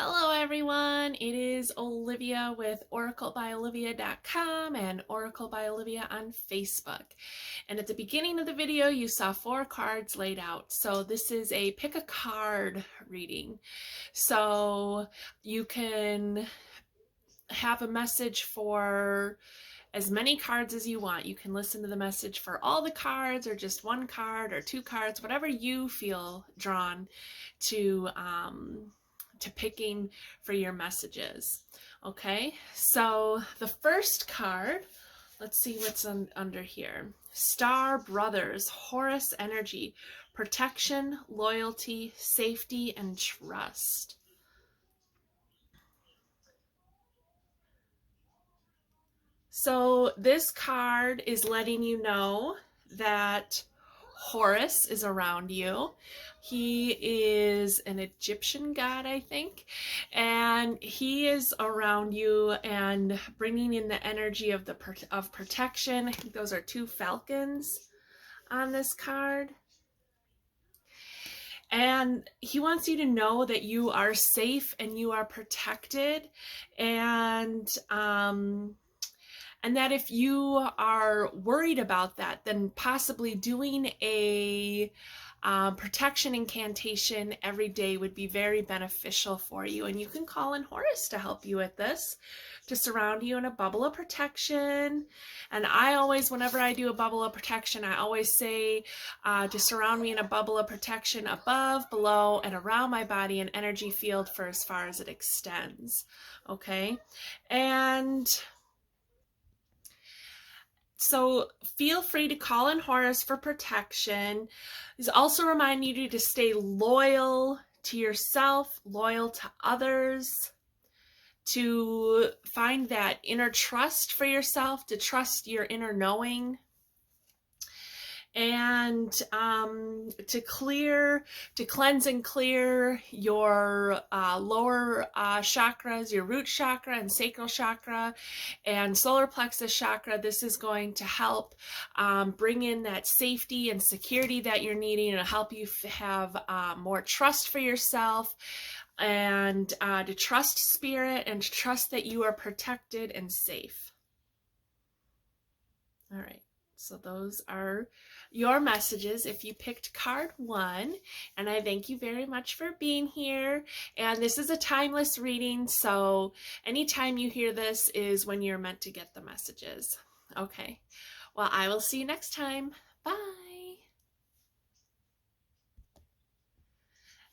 Hello everyone, it is Olivia with oraclebyolivia.com and Oracle by Olivia on Facebook. And at the beginning of the video you saw 4 cards laid out. So this is a pick a card reading. So you can have a message for as many cards as you want. You can listen to the message for all the cards or just 1 card or 2 cards, whatever you feel drawn to picking for your messages. Okay, so the first card, let's see what's under here. Star Brothers, Horus energy, protection, loyalty, safety, and trust. So this card is letting you know that Horus is around you. He is an Egyptian god, I think, and he is around you and bringing in the energy of protection. I think those are 2 falcons on this card. And he wants you to know that you are safe and you are protected, and that if you are worried about that, then possibly doing a protection incantation every day would be very beneficial for you. And you can call in Horus to help you with this, to surround you in a bubble of protection. And I always, whenever I do a bubble of protection, I always say to surround me in a bubble of protection above, below, and around my body, an energy field for as far as it extends. Okay? And so feel free to call in Horus for protection. He's also reminding you to stay loyal to yourself, loyal to others, to find that inner trust for yourself, to trust your inner knowing, and to cleanse and clear your lower chakras, your root chakra and sacral chakra and solar plexus chakra. This is going to help bring in that safety and security that you're needing, and help you have more trust for yourself, and to trust spirit, and to trust that you are protected and safe. All right, so those are your messages if you picked card 1, and I thank you very much for being here. And this is a timeless reading, so anytime you hear this is when you're meant to get the messages. Okay, well, I will see you next time. Bye.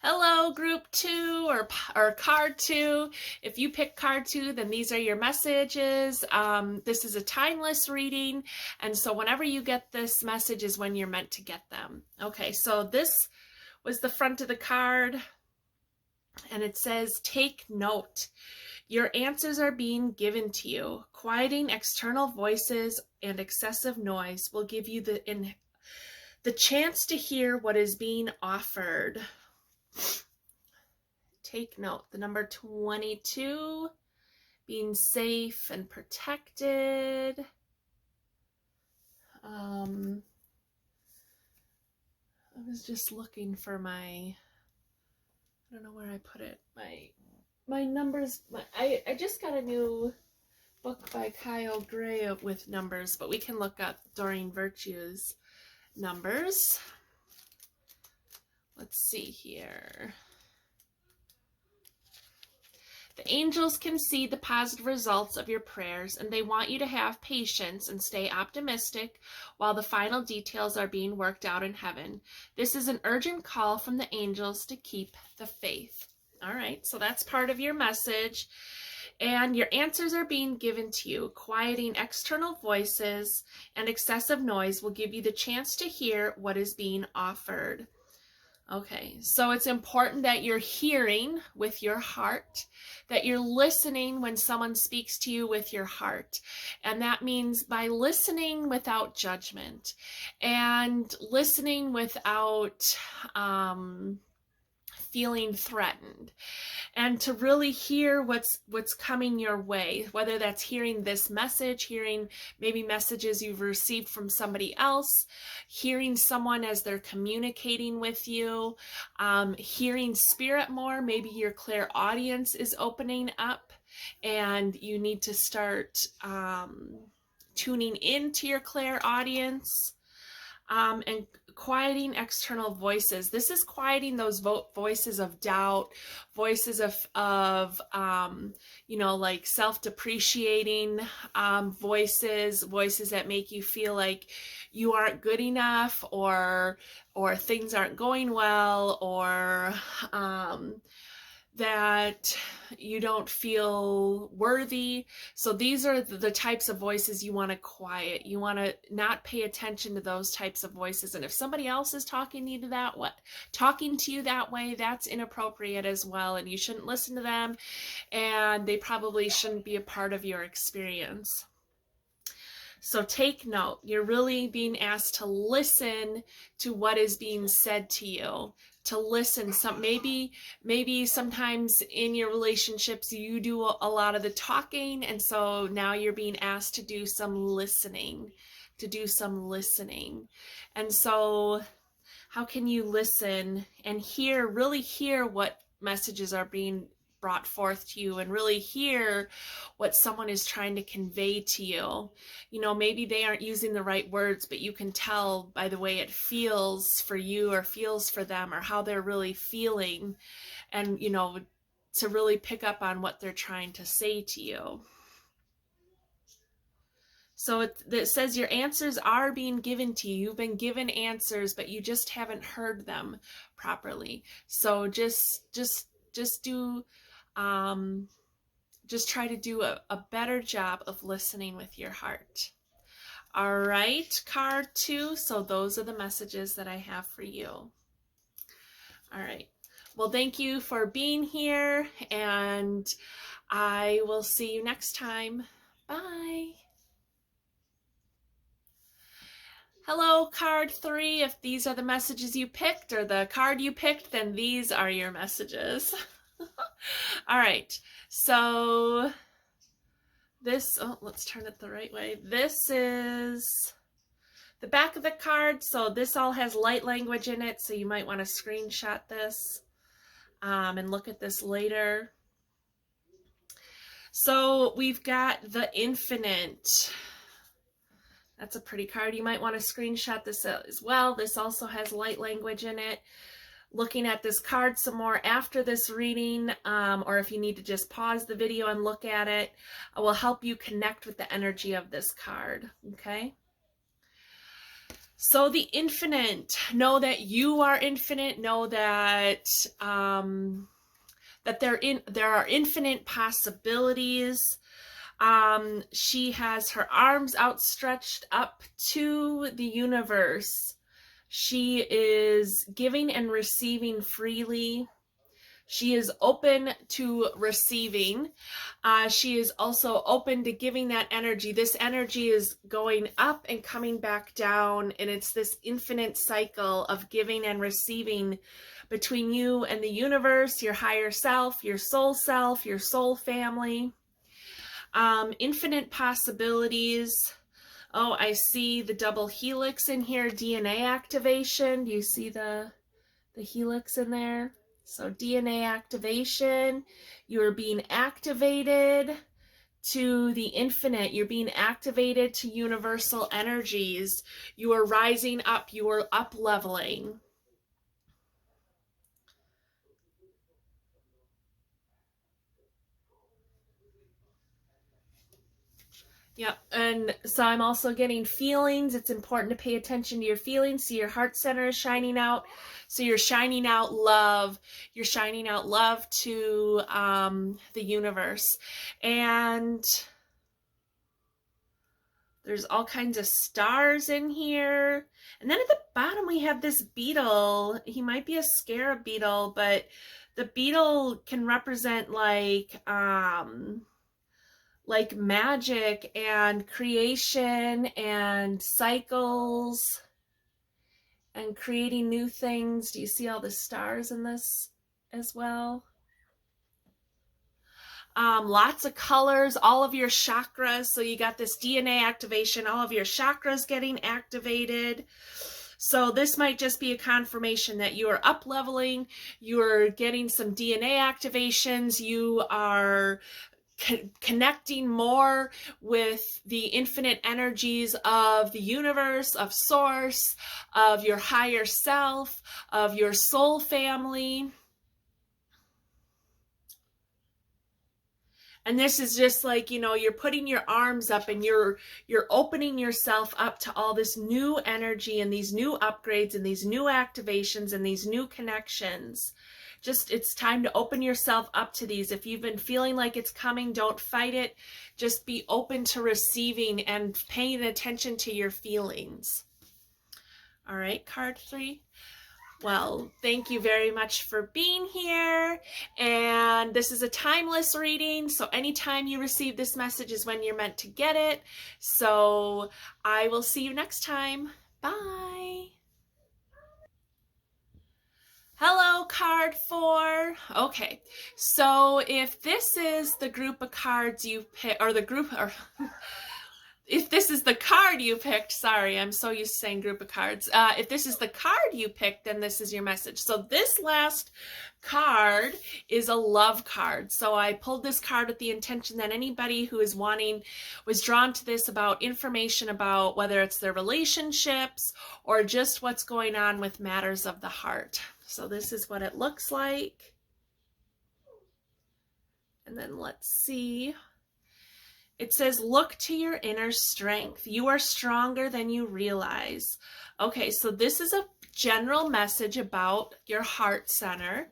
Hello, group 2 or card 2. If you pick card 2, then these are your messages. This is a timeless reading, and so whenever you get this message is when you're meant to get them. Okay, so this was the front of the card, and it says, take note. Your answers are being given to you. Quieting external voices and excessive noise will give you the chance to hear what is being offered. Take note, the number 22, being safe and protected. I was just looking for I don't know where I put it, my numbers. I just got a new book by Kyle Gray with numbers, but we can look up Doreen Virtue's numbers. Let's see here. The angels can see the positive results of your prayers, and they want you to have patience and stay optimistic while the final details are being worked out in heaven. This is an urgent call from the angels to keep the faith. All right, so that's part of your message. And your answers are being given to you. Quieting external voices and excessive noise will give you the chance to hear what is being offered. Okay, so it's important that you're hearing with your heart, that you're listening when someone speaks to you with your heart. And that means by listening without judgment, and listening without feeling threatened, and to really hear what's coming your way, whether that's hearing this message, hearing maybe messages you've received from somebody else, hearing someone as they're communicating with you, hearing spirit more. Maybe your clairaudience is opening up and you need to start tuning into your clairaudience, and quieting external voices. This is quieting those voices of doubt, voices of you know, like self-depreciating voices that make you feel like you aren't good enough, or things aren't going well, or that you don't feel worthy. So these are the types of voices you want to quiet. You want to not pay attention to those types of voices. And if somebody else is talking to you that way, that's inappropriate as well, and you shouldn't listen to them, and they probably shouldn't be a part of your experience. So take note. You're really being asked to listen to what is being said to you, to listen. Maybe sometimes in your relationships you do a lot of the talking, and so now you're being asked to do some listening, And so how can you listen and really hear what messages are being brought forth to you, and really hear what someone is trying to convey to you? You know, maybe they aren't using the right words, but you can tell by the way it feels for you or feels for them, or how they're really feeling, and, you know, to really pick up on what they're trying to say to you. So it says your answers are being given to you. You've been given answers, but you just haven't heard them properly. So just do, just try to do a better job of listening with your heart. All right, card 2. So those are the messages that I have for you. All right. Well, thank you for being here, and I will see you next time. Bye. Hello, card 3. If these are the messages you picked, or the card you picked, then these are your messages. All right. So this, let's turn it the right way. This is the back of the card. So this all has light language in it, so you might want to screenshot this and look at this later. So we've got the Infinite. That's a pretty card. You might want to screenshot this as well. This also has light language in it. Looking at this card some more after this reading, or if you need to just pause the video and look at it, I will help you connect with the energy of this card, okay? So the Infinite, know that you are infinite. Know that that there are infinite possibilities. She has her arms outstretched up to the universe. She is giving and receiving freely. She is open to receiving. She is also open to giving that energy. This energy is going up and coming back down, and it's this infinite cycle of giving and receiving between you and the universe, your higher self, your soul family. Infinite possibilities. Oh, I see the double helix in here, DNA activation. Do you see the helix in there? So DNA activation, you are being activated to the infinite. You're being activated to universal energies. You are rising up. You are up leveling. Yep, and so I'm also getting feelings. It's important to pay attention to your feelings. So your heart center is shining out. So you're shining out love. You're shining out love to the universe. And there's all kinds of stars in here. And then at the bottom we have this beetle. He might be a scarab beetle, but the beetle can represent like magic and creation and cycles and creating new things. Do you see all the stars in this as well. Lots of colors, all of your chakras. So you got this DNA activation, all of your chakras getting activated. So this might just be a confirmation that you are up leveling, you're getting some DNA activations, you are connecting more with the infinite energies of the universe, of source, of your higher self, of your soul family. And this is just like, you know, you're putting your arms up and you're opening yourself up to all this new energy and these new upgrades and these new activations and these new connections. Just, it's time to open yourself up to these. If you've been feeling like it's coming, don't fight it. Just be open to receiving and paying attention to your feelings. All right, card 3. Well, thank you very much for being here. And this is a timeless reading, so anytime you receive this message is when you're meant to get it. So I will see you next time. Bye. Hello, card 4. Okay, so if this is the group of cards you pick, or the group, or if this is the card you picked, sorry, I'm so used to saying group of cards. If this is the card you picked, then this is your message. So this last card is a love card. So I pulled this card with the intention that anybody who is was drawn to this about information about whether it's their relationships or just what's going on with matters of the heart. So this is what it looks like. And then let's see. It says, look to your inner strength. You are stronger than you realize. Okay, so this is a general message about your heart center,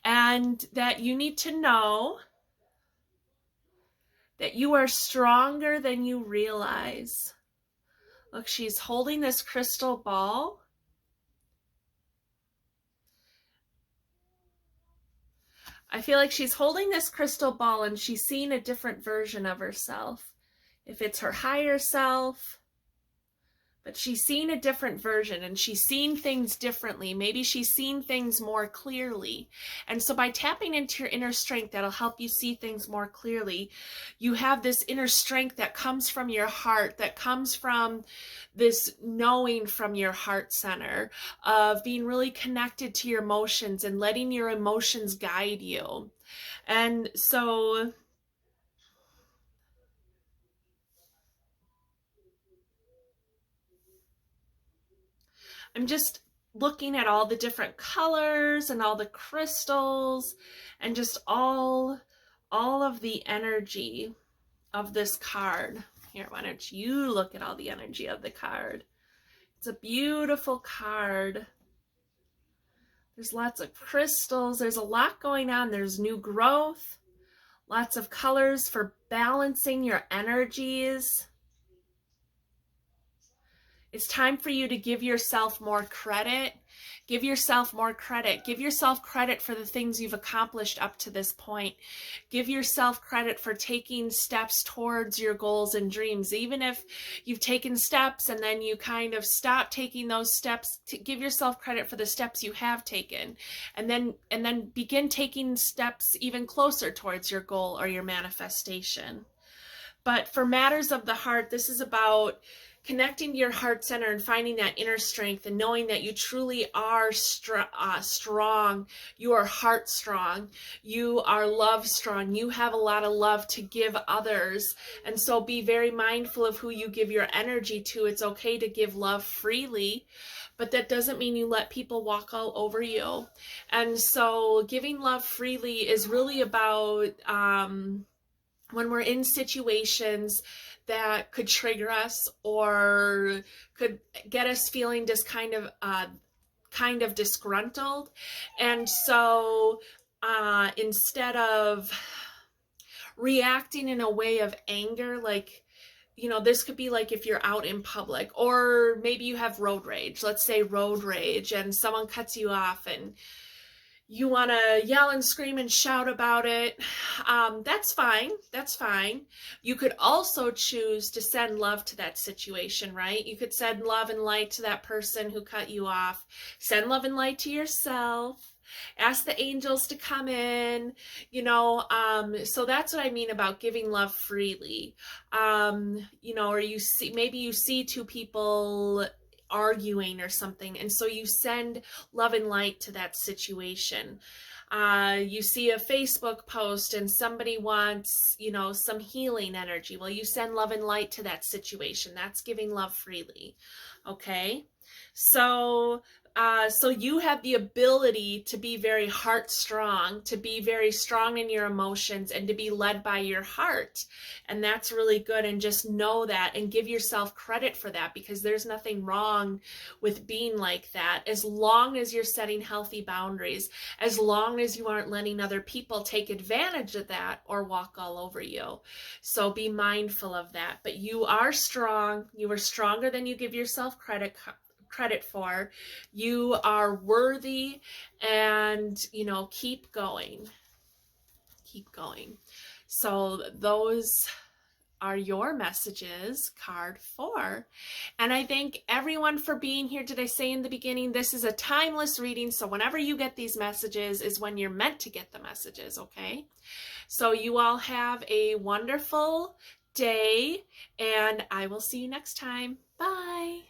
and that you need to know that you are stronger than you realize. Look, she's holding this crystal ball. I feel like she's holding this crystal ball and she's seeing a different version of herself. If it's her higher self, but she's seeing a different version and she's seeing things differently. Maybe she's seeing things more clearly. And so by tapping into your inner strength, that'll help you see things more clearly. You have this inner strength that comes from your heart, that comes from this knowing from your heart center of being really connected to your emotions and letting your emotions guide you. And so I'm just looking at all the different colors and all the crystals and just all of the energy of this card. Here, why don't you look at all the energy of the card? It's a beautiful card. There's lots of crystals. There's a lot going on. There's new growth, lots of colors for balancing your energies. It's time for you to give yourself more credit. Give yourself more credit. Give yourself credit for the things you've accomplished up to this point. Give yourself credit for taking steps towards your goals and dreams. Even if you've taken steps and then you kind of stop taking those steps, to give yourself credit for the steps you have taken. And then begin taking steps even closer towards your goal or your manifestation. But for matters of the heart, this is about connecting to your heart center and finding that inner strength and knowing that you truly are strong. You are heart strong. You are love strong. You have a lot of love to give others. And so be very mindful of who you give your energy to. It's okay to give love freely, but that doesn't mean you let people walk all over you. And so giving love freely is really about when we're in situations that could trigger us or could get us feeling just kind of disgruntled. And so instead of reacting in a way of anger, like, you know, this could be like if you're out in public, or maybe you have road rage, let's say road rage, and someone cuts you off and you want to yell and scream and shout about it, that's fine. That's fine. You could also choose to send love to that situation, right? You could send love and light to that person who cut you off. Send love and light to yourself. Ask the angels to come in, so that's what I mean about giving love freely. Or maybe you see two people arguing or something, and so you send love and light to that situation. You see a Facebook post and somebody wants, some healing energy. Well, you send love and light to that situation. That's giving love freely. Okay. So you have the ability to be very heart strong, to be very strong in your emotions, and to be led by your heart. And that's really good. And just know that and give yourself credit for that, because there's nothing wrong with being like that, as long as you're setting healthy boundaries, as long as you aren't letting other people take advantage of that or walk all over you. So be mindful of that. But you are strong. You are stronger than you give yourself credit for. You are worthy, and keep going. So those are your messages, card 4. And I thank everyone for being here. Did I say in the beginning, this is a timeless reading, so whenever you get these messages is when you're meant to get the messages, okay? So you all have a wonderful day, and I will see you next time. Bye.